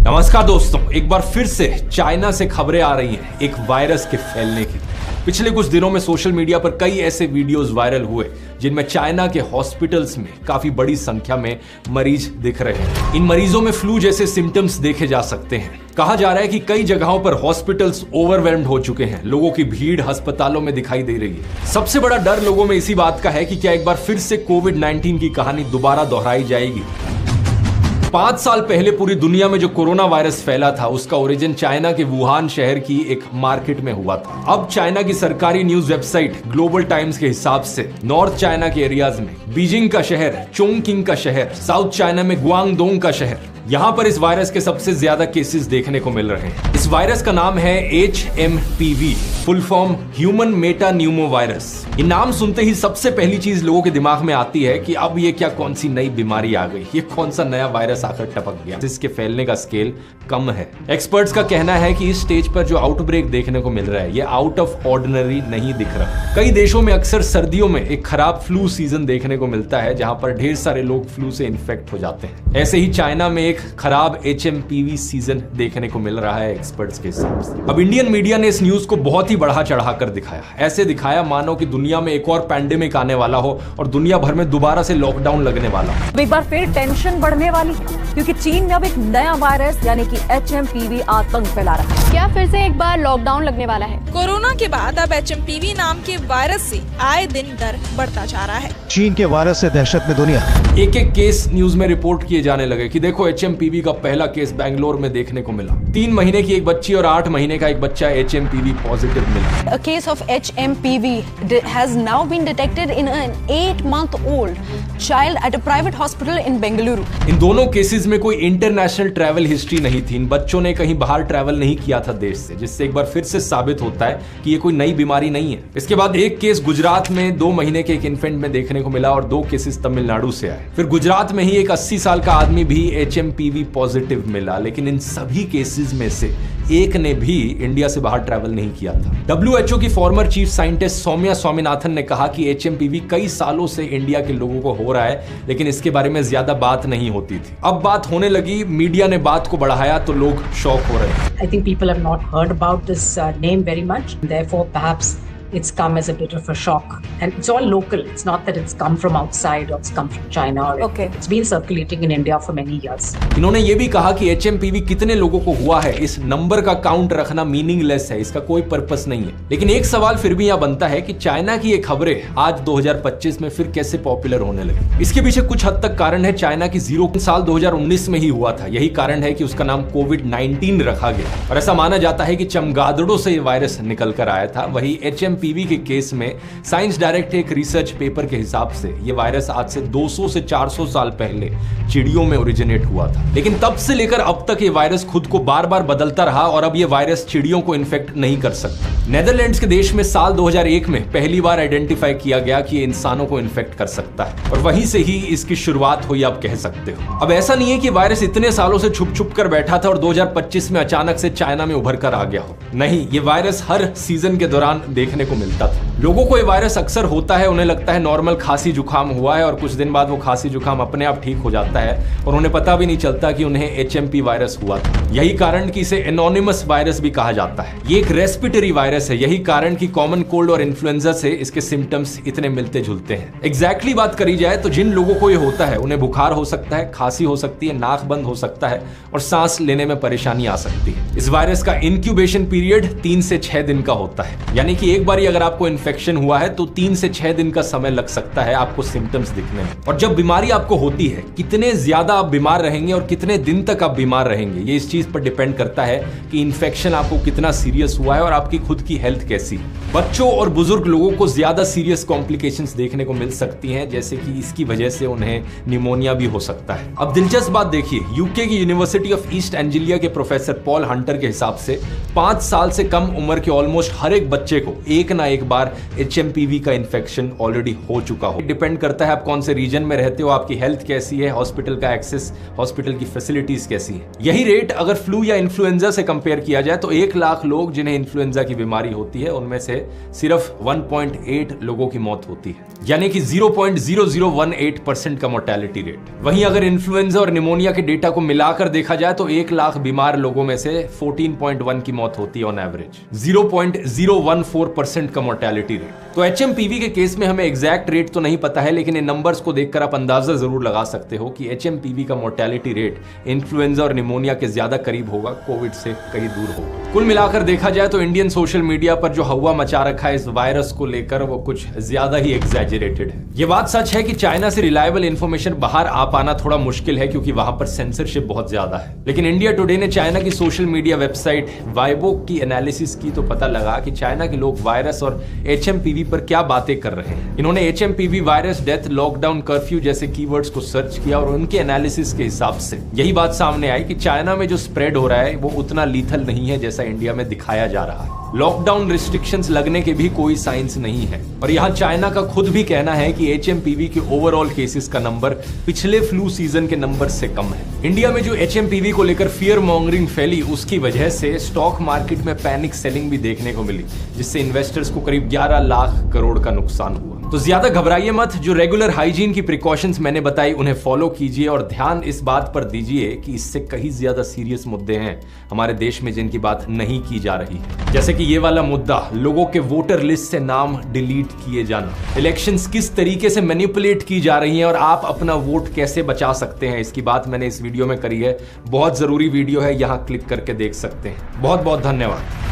नमस्कार दोस्तों, एक बार फिर से चाइना से खबरें आ रही हैं एक वायरस के फैलने की। पिछले कुछ दिनों में सोशल मीडिया पर कई ऐसे वीडियोस वायरल हुए जिनमें चाइना के हॉस्पिटल्स में काफी बड़ी संख्या में मरीज दिख रहे हैं। इन मरीजों में फ्लू जैसे सिम्टम्स देखे जा सकते हैं। कहा जा रहा है कि कई जगहों पर हॉस्पिटल्स ओवरवेल्म्ड हो चुके हैं। लोगों की भीड़ अस्पतालों में दिखाई दे रही है। सबसे बड़ा डर लोगों में इसी बात का है कि क्या एक बार फिर से कोविड-19 की कहानी दोबारा दोहराई जाएगी। 5 साल पहले पूरी दुनिया में जो कोरोना वायरस फैला था उसका ओरिजिन चाइना के वुहान शहर की एक मार्केट में हुआ था। अब चाइना की सरकारी न्यूज वेबसाइट ग्लोबल टाइम्स के हिसाब से नॉर्थ चाइना के एरियाज में बीजिंग का शहर, चोंगकिंग का शहर, साउथ चाइना में गुआंगडोंग का शहर, यहां पर इस वायरस के सबसे ज्यादा केसेस देखने को मिल रहे हैं। इस वायरस का नाम है HMPV, full form human Meta Numa virus. ये नाम सुनते ही सबसे पहली चीज लोगों के दिमाग में आती है कि अब ये क्या कौन सी नई बीमारी आ गई, ये कौन सा नया वायरस आकर टपक गया। इसके फैलने का स्केल कम है। एक्सपर्ट्स का कहना है कि इस स्टेज पर जो आउटब्रेक देखने को मिल रहा है ये आउट ऑफ ऑर्डिनरी नहीं दिख रहा। कई देशों में अक्सर सर्दियों में एक खराब फ्लू सीजन देखने को मिलता है जहां पर ढेर सारे लोग फ्लू से इन्फेक्ट हो जाते हैं। ऐसे ही चाइना में एक खराब HMPV सीजन देखने को मिल रहा है एक्सपर्ट्स के हिसाब से। अब इंडियन मीडिया ने इस न्यूज को बहुत ही बढ़ा चढ़ाकर दिखाया। ऐसे दिखाया मानो कि दुनिया में एक और पैंडेमिक आने वाला हो और दुनिया भर में दोबारा से लॉकडाउन लगने वाला हो। एक बार फिर टेंशन बढ़ने वाली क्योंकि चीन में अब एक नया वायरस यानी कि HMPV आतंक फैला रहा है। क्या फिर से एक बार लॉकडाउन लगने वाला है? कोरोना के बाद अब HMPV नाम के वायरस से आए दिन डर बढ़ता जा रहा है। चीन के वायरस से दहशत में दुनिया। एक एक केस न्यूज में रिपोर्ट किए जाने लगे कि देखो HMPV का पहला केस बैंगलोर में देखने को मिला। 3 महीने की एक बच्ची और 8 महीने का एक बच्चा HMPV पॉजिटिव मिला। A case of HMPV has now been detected in an 8-month-old child at a private hospital in Bengaluru. इन दोनों केसेस में कोई इंटरनेशनल ट्रैवल हिस्ट्री नहीं थी। इन बच्चों ने कहीं बाहर ट्रैवल नहीं किया था देश से, जिससे एक बार फिर से साबित होता है कि ये कोई नई बीमारी नहीं है। इसके बाद एक केस गुजरात में 2 महीने के एक इन्फेंट में देखने को मिला और 2 केसेस तमिलनाडु से आए। फिर गुजरात में ही एक 80 साल का आदमी भी HMPV पॉजिटिव मिला, लेकिन इन सभी केसेस में से एक ने भी इंडिया से बाहर ट्रैवल नहीं किया था। WHO की former chief scientist Soumya Swaminathan ने कहा कि HMPV कई सालों से इंडिया के लोगों को हो रहा है, लेकिन इसके बारे में ज्यादा बात नहीं होती थी। अब बात होने लगी, मीडिया ने बात को बढ़ाया तो लोग शॉक हो रहे हैं। I think people have not heard about this name very much. Therefore, perhaps it's come as a bit of a shock. And it's all local. It's not that it's come from outside or it's come from China. Or Okay. It's been circulating in India for many years. इन्होंने ये भी कहा कि HMPV कितने लोगों को हुआ है, इस नंबर का काउंट रखना मीनिंगलेस है, इसका कोई पर्पस नहीं है। लेकिन एक सवाल फिर भी यहाँ बनता है कि चाइना की ये खबरें आज 2025 में फिर कैसे पॉपुलर होने लगी। इसके पीछे कुछ हद तक कारण है चाइना की जीरो साल 2019 में ही हुआ था। यही कारण है कि उसका नाम कोविड-19 रखा गया और ऐसा माना जाता है कि चमगादड़ों से ये वायरस निकल कर आया था। वही HMPV के केस में साइंस डायरेक्ट एक रिसर्च पेपर के हिसाब से ये वायरस आज से 200 से 400 साल पहले चिड़ियों में ओरिजिनेट हुआ था। लेकिन तब से लेकर अब तक ये वायरस खुद को बार बार बदलता रहा और अब ये वायरस चिड़ियों को इन्फेक्ट नहीं कर सकता। नेदरलैंड्स के देश में साल 2001 में पहली बार आइडेंटिफाई किया गया कि ये इंसानों को इन्फेक्ट कर सकता है और वहीं से ही इसकी शुरुआत हुई, आप कह सकते हो। अब ऐसा नहीं है कि वायरस इतने सालों से छुप छुप कर बैठा था और 2025 में अचानक से चाइना में उभर कर आ गया हो। नहीं, ये वायरस हर सीजन के दौरान देखने को मिलता था। लोगों को ये वायरस अक्सर होता है, उन्हें लगता है नॉर्मल खांसी जुकाम हुआ है और कुछ दिन बाद वो खांसी जुकाम अपने आप ठीक हो जाता है और उन्हें पता भी नहीं चलता कि उन्हें HMP वायरस हुआ था। यही कारण कि इसे एनोनिमस वायरस भी कहा जाता है। ये एक रेस्पिरेटरी वायरस है, यही कारण कि कॉमन कोल्ड और इन्फ्लुएंजा से इसके सिम्टम्स इतने मिलते जुलते हैं। एग्जैक्टली बात करी जाए तो जिन लोगों को ये होता है उन्हें बुखार हो सकता है, खांसी हो सकती है, नाक बंद हो सकता है और सांस लेने में परेशानी आ सकती है। इस वायरस का इंक्यूबेशन पीरियड 3 से 6 दिन का होता है, यानी कि एक बार अगर आपको इन्फेक्शन हुआ है तो 3 से 6 दिन का समय लग सकता है आपको सिम्टम्स दिखने में। और जब बीमारी आपको होती है, कितने ज्यादा आप बीमार रहेंगे और कितने दिन तक आप बीमार रहेंगे, ये इस चीज पर डिपेंड करता है कि इन्फेक्शन आपको कितना सीरियस हुआ है और आपकी खुद की हेल्थ कैसी है। बच्चों और बुजुर्ग लोगों को ज्यादा सीरियस कॉम्प्लिकेशंस देखने को मिल सकती हैं, जैसे कि इसकी वजह से उन्हें निमोनिया भी हो सकता है। अब दिलचस्प बात देखिए, यूके की यूनिवर्सिटी ऑफ ईस्ट एंजिलिया के प्रोफेसर पॉल हंटर के हिसाब से 5 साल से कम उम्र के ऑलमोस्ट हर एक बच्चे को एक ना एक बार HMPV का इन्फेक्शन ऑलरेडी हो चुका हो। डिपेंड करता है आप कौन से रीजन में रहते हो, आपकी हेल्थ कैसी है, हॉस्पिटल का एक्सेस, हॉस्पिटल की फैसिलिटीज कैसी है। यही रेट अगर फ्लू या इन्फ्लुएंजा से कंपेयर किया जाए तो 1 लाख लोग जिन्हें इन्फ्लुएंजा की बीमारी होती है उनमें से सिर्फ 1.8 लोगों की मौत होती है, यानी कि 0.0018% का मोर्टेलिटी रेट। वहीं अगर इन्फ्लुएंजा और निमोनिया के डेटा को मिलाकर देखा जाए तो 1 लाख बीमार लोगों में से 14.1 की मौत होती है ऑन एवरेज, 0.014% का मोर्टेलिटी रेट। तो HMPV के केस में हमें एग्जैक्ट रेट तो नहीं पता है, लेकिन इन नंबर्स को देखकर आप अंदाजा जरूर लगा सकते हो कि HMPV का मोर्टेलिटी रेट इन्फ्लुएंजा और निमोनिया के ज्यादा करीब होगा, कोविड से कहीं दूर होगा। कुल मिलाकर देखा जाए तो इंडियन सोशल मीडिया पर जो हवा मचा रखा है इस वायरस को लेकर वो कुछ ज्यादा ही एग्जैजरेटेड है। ये बात सच है कि चाइना से रिलायबल इंफॉर्मेशन बाहर आ पाना थोड़ा मुश्किल है क्योंकि वहां पर सेंसरशिप बहुत ज्यादा है, लेकिन इंडिया टुडे ने चाइना की सोशल मीडिया वेबसाइट वाइबो की एनालिसिस की तो पता लगा कि चाइना के लोग वायरस और HMPV पर क्या बातें कर रहे हैं। इन्होंने HMPV virus, death, lockdown, curfew जैसे कीवर्ड्स को सर्च किया और उनके एनालिसिस के हिसाब से यही बात सामने आई कि चाइना में जो स्प्रेड हो रहा है वो उतना लीथल नहीं है जैसा इंडिया में दिखाया जा रहा है। लॉकडाउन रिस्ट्रिक्शंस लगने के भी कोई साइंस नहीं है और यहाँ चाइना का खुद भी कहना है कि HMPV के ओवरऑल केसेस का नंबर पिछले फ्लू सीजन के नंबर से कम है। इंडिया में जो HMPV को लेकर फियर मॉन्गरिंग फैली उसकी वजह से स्टॉक मार्केट में पैनिक सेलिंग भी देखने को मिली, जिससे इन्वेस्टर्स को करीब 11 लाख करोड़ का नुकसान हुआ। तो ज्यादा घबराइए मत, जो रेगुलर हाइजीन की प्रिकॉशंस मैंने बताई उन्हें फॉलो कीजिए और ध्यान इस बात पर दीजिए कि इससे कहीं ज्यादा सीरियस मुद्दे हैं हमारे देश में जिनकी बात नहीं की जा रही है, जैसे कि ये वाला मुद्दा, लोगों के वोटर लिस्ट से नाम डिलीट किए जाना, इलेक्शंस किस तरीके से मैनिपुलेट की जा रही हैं और आप अपना वोट कैसे बचा सकते हैं, इसकी बात मैंने इस वीडियो में करी है। बहुत जरूरी वीडियो है, यहां क्लिक करके देख सकते हैं। बहुत बहुत धन्यवाद।